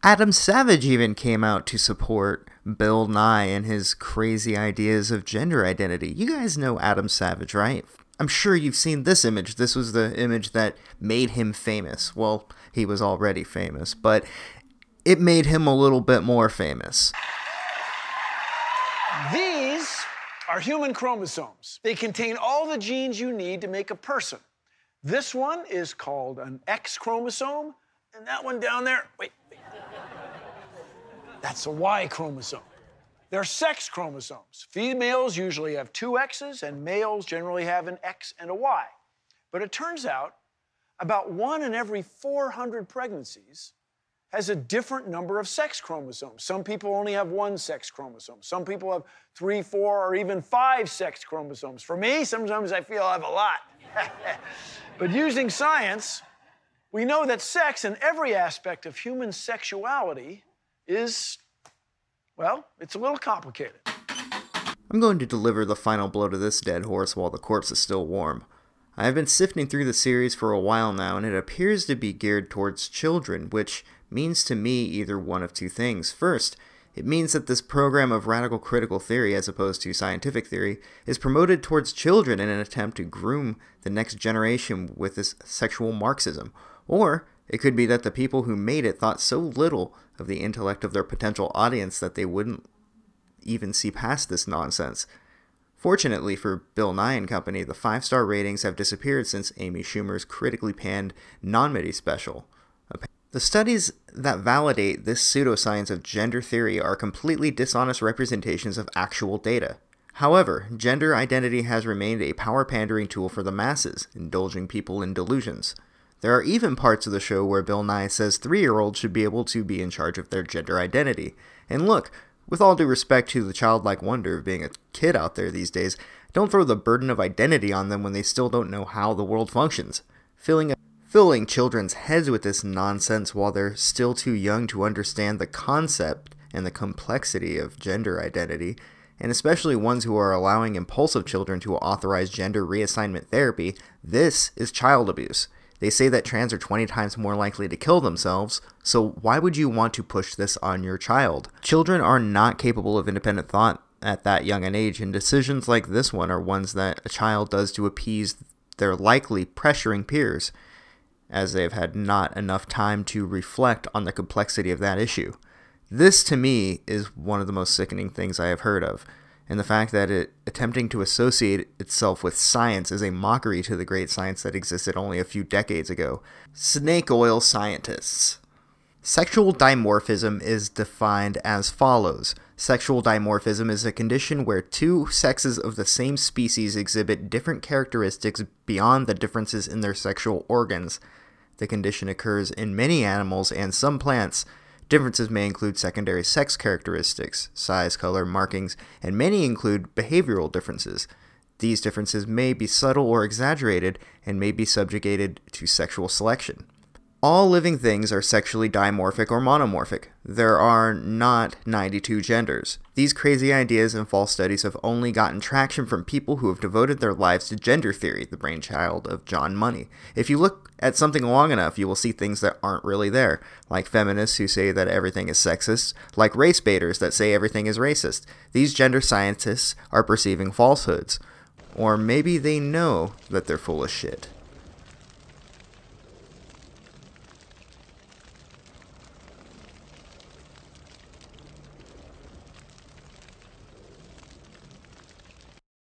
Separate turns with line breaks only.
Adam Savage even came out to support Bill Nye and his crazy ideas of gender identity. You guys know Adam Savage, right? I'm sure you've seen this image. This was the image that made him famous. Well, he was already famous, but it made him a little bit more famous.
These are human chromosomes. They contain all the genes you need to make a person. This one is called an X chromosome, and that one down there, wait. That's a Y chromosome. They're sex chromosomes. Females usually have 2 X's, and males generally have an X and a Y. But it turns out about 1 in every 400 pregnancies has a different number of sex chromosomes. Some people only have 1 sex chromosome. Some people have 3, 4, or even 5 sex chromosomes. For me, sometimes I feel I have a lot. But using science, we know that sex in every aspect of human sexuality is, well, it's a little complicated.
I'm going to deliver the final blow to this dead horse while the corpse is still warm. I have been sifting through the series for a while now, and it appears to be geared towards children, which means to me either one of two things. First, it means that this program of radical critical theory, as opposed to scientific theory, is promoted towards children in an attempt to groom the next generation with this sexual Marxism. Or it could be that the people who made it thought so little of the intellect of their potential audience that they wouldn't even see past this nonsense. Fortunately for Bill Nye and Company, the 5-star ratings have disappeared since Amy Schumer's critically panned non-MIDI special. The studies that validate this pseudoscience of gender theory are completely dishonest representations of actual data. However, gender identity has remained a power-pandering tool for the masses, indulging people in delusions. There are even parts of the show where Bill Nye says 3-year-olds should be able to be in charge of their gender identity. And look, with all due respect to the childlike wonder of being a kid out there these days, don't throw the burden of identity on them when they still don't know how the world functions. Filling children's heads with this nonsense while they're still too young to understand the concept and the complexity of gender identity, and especially ones who are allowing impulsive children to authorize gender reassignment therapy, this is child abuse. They say that trans are 20 times more likely to kill themselves, so why would you want to push this on your child? Children are not capable of independent thought at that young an age, and decisions like this one are ones that a child does to appease their likely pressuring peers, as they've had not enough time to reflect on the complexity of that issue. This, to me, is one of the most sickening things I have heard of, and the fact that it attempting to associate itself with science is a mockery to the great science that existed only a few decades ago. Snake oil scientists. Sexual dimorphism is defined as follows. Sexual dimorphism is a condition where 2 sexes of the same species exhibit different characteristics beyond the differences in their sexual organs. The condition occurs in many animals and some plants. Differences may include secondary sex characteristics, size, color, markings, and many include behavioral differences. These differences may be subtle or exaggerated and may be subjugated to sexual selection. All living things are sexually dimorphic or monomorphic. There are not 92 genders. These crazy ideas and false studies have only gotten traction from people who have devoted their lives to gender theory, the brainchild of John Money. If you look at something long enough, you will see things that aren't really there, like feminists who say that everything is sexist, like race baiters that say everything is racist. These gender scientists are perceiving falsehoods, or maybe they know that they're full of shit.